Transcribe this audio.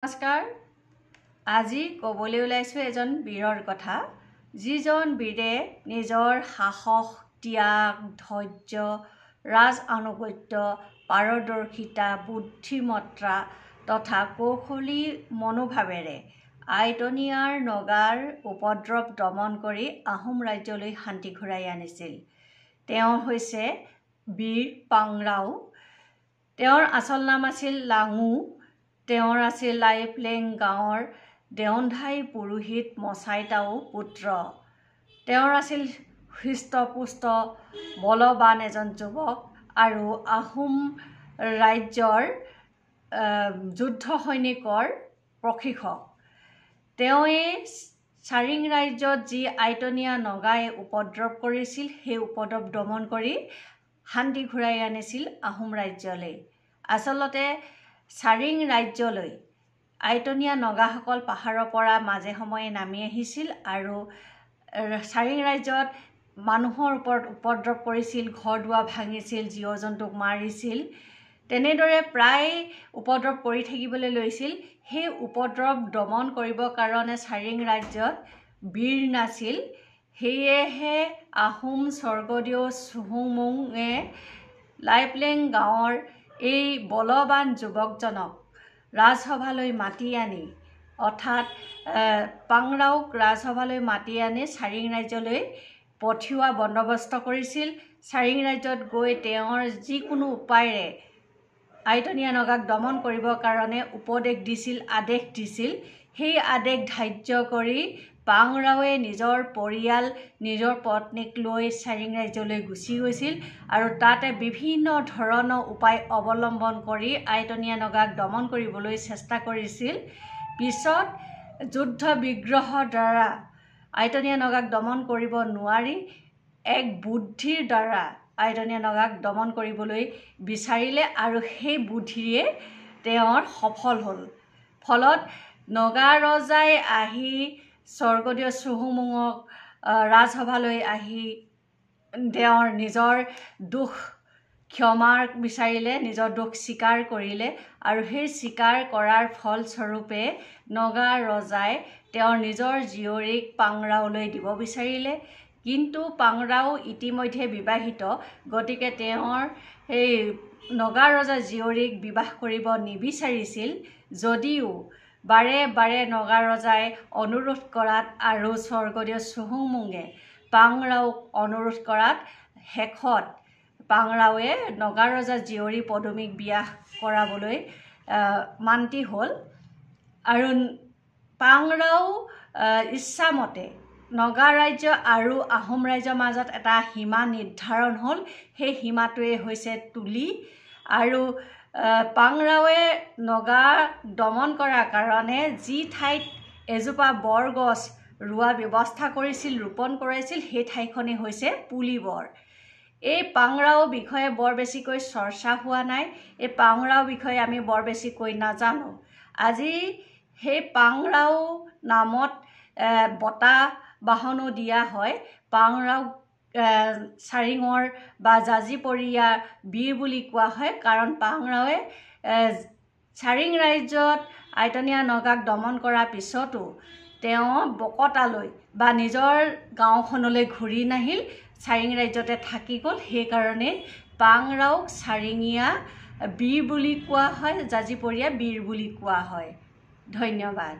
নমস্কাৰ। আজি ক'বলৈ ওলাইছোঁ এজন বীৰৰ কথা, যিজন বীৰে নিজৰ সাহস, ত্যাগ, ধৈৰ্য, ৰাজ-আনুগত্য, পাৰদৰ্শিতা, বুদ্ধিমত্তা তথা কৌশলী মনোভাৱেৰে আইটনীয়াৰ নগাৰ উপদ্ৰৱ দমন কৰি আহোম ৰাজ্যলৈ শান্তি ঘূৰাই আনিছিল। তেওঁ হৈছে বীৰ পাংৰাও। তেওঁৰ আচল নাম আছিল লাঙু। তেওঁৰ আছিল লাইপ্লেং গাঁৱৰ দেওধাই পুৰোহিত মচাইতাও পুত্ৰ। তেওঁৰ আছিল হৃষ্টপুষ্ট বলৱান এজন যুৱক আৰু আহোম ৰাজ্যৰ যুদ্ধ সৈনিকৰ প্ৰশিক্ষক। তেওঁৱে চাৰিং ৰাজ্যত যি আইটনীয়া নগাই উপদ্ৰৱ কৰিছিল, সেই উপদ্ৰৱ দমন কৰি শান্তি ঘূৰাই আনিছিল আহোম ৰাজ্যলৈ। আচলতে চাৰিং ৰাজ্যলৈ আইটনীয়া নগাসকল পাহাৰৰ পৰা মাজে সময়ে নামি আহিছিল আৰু চাৰিং ৰাজ্যত মানুহৰ ওপৰত উপদ্ৰৱ কৰিছিল, ঘৰ দুৱাৰ ভাঙিছিল, জীৱ জন্তুক মাৰিছিল। তেনেদৰে প্ৰায় উপদ্ৰৱ কৰি থাকিবলৈ লৈছিল। সেই উপদ্ৰৱ দমন কৰিবৰ কাৰণে চাৰিং ৰাজ্যত বীৰ নাছিল। সেয়েহে আহোম স্বৰ্গদেউ চুহুংমুঙে লাইপ্লেং গাঁৱৰ এই বলৱান যুৱকজনক ৰাজসভালৈ মাতি আনি, অৰ্থাৎ পাংৰাওক ৰাজসভালৈ মাতি আনি চাৰিং ৰাজ্যলৈ পঠিওৱা বন্দোবস্ত কৰিছিল। চাৰিং ৰাজ্যত গৈ তেওঁৰ যিকোনো উপায়েৰে আইটনীয়া নগাক দমন কৰিবৰ কাৰণে উপদেশ দিছিল, আদেশ দিছিল। সেই আদেশ ধাৰ্য কৰি পাংৰাওৱে নিজৰ পৰিয়াল, নিজৰ পত্নীক লৈ চাৰিং ৰাজ্যলৈ গুচি গৈছিল আৰু তাতে বিভিন্ন ধৰণৰ উপায় অৱলম্বন কৰি আইটনীয়া নগাক দমন কৰিবলৈ চেষ্টা কৰিছিল। পিছত যুদ্ধ বিগ্ৰহৰ দ্বাৰা আইটনীয়া নগাক দমন কৰিব নোৱাৰি এক বুদ্ধিৰ দ্বাৰা আইটনীয়া নগাক দমন কৰিবলৈ বিচাৰিলে আৰু সেই বুদ্ধিৰে তেওঁৰ সফল হ'ল। ফলত নগা ৰজাই আহি স্বৰ্গদেউ চুহুংমুঙক ৰাজসভালৈ আহি তেওঁৰ নিজৰ দোষ ক্ষমা বিচাৰিলে, নিজৰ দোষ স্বীকাৰ কৰিলে আৰু সেই স্বীকাৰ কৰাৰ ফলস্বৰূপে নগা ৰজাই তেওঁৰ নিজৰ জীয়ৰীক পাংৰাওলৈ দিব বিচাৰিলে। কিন্তু পাংৰাও ইতিমধ্যে বিবাহিত, গতিকে তেওঁৰ সেই নগা ৰজাৰ জীয়ৰীক বিবাহ কৰিব নিবিচাৰিছিল। যদিও বাৰে বাৰে নগা ৰজাই অনুৰোধ কৰাত আৰু স্বৰ্গদেউ চুহুংমুঙে পাংৰাওক অনুৰোধ কৰাত শেষত পাংৰাওৱে নগা ৰজাৰ জীয়ৰী পদুমীক বিয়া কৰাবলৈ মান্তি হ'ল আৰু পাংৰাও ইচ্ছামতে নগা ৰাজ্য আৰু আহোম ৰাজ্যৰ মাজত এটা সীমা নিৰ্ধাৰণ হ'ল। সেই সীমাটোৱে হৈছে তুলি। আৰু পাংৰাওৱে নগা দমন কৰাৰ কাৰণে যি ঠাইত এজোপা বৰগছ ৰোৱাৰ ব্যৱস্থা কৰিছিল, ৰোপণ কৰাইছিল, সেই ঠাইখনেই হৈছে পুলিবৰ। এই পাংৰাও বিষয়ে বৰ বেছিকৈ চৰ্চা হোৱা নাই। এই পাংৰাও বিষয়ে আমি বৰ বেছিকৈ নাজানো। আজি সেই পাংৰাও নামত বঁটা বাহনো দিয়া হয়। পাংৰাওক চাৰিঙৰ বা জাঁজীপৰীয়াৰ বীৰ বুলি কোৱা হয়, কাৰণ পাংৰাওৱে চাৰিং ৰাজ্যত আইটনীয়া নগাক দমন কৰাৰ পিছতো তেওঁ বকতালৈ বা নিজৰ গাঁওখনলৈ ঘূৰি নাহিল, চাৰিং ৰাজ্যতে থাকি গ'ল। সেইকাৰণে পাংৰাওক চাৰিঙীয়া বীৰ বুলি কোৱা হয়, জাঁজীপৰীয়া বীৰ বুলি কোৱা হয়। ধন্যবাদ।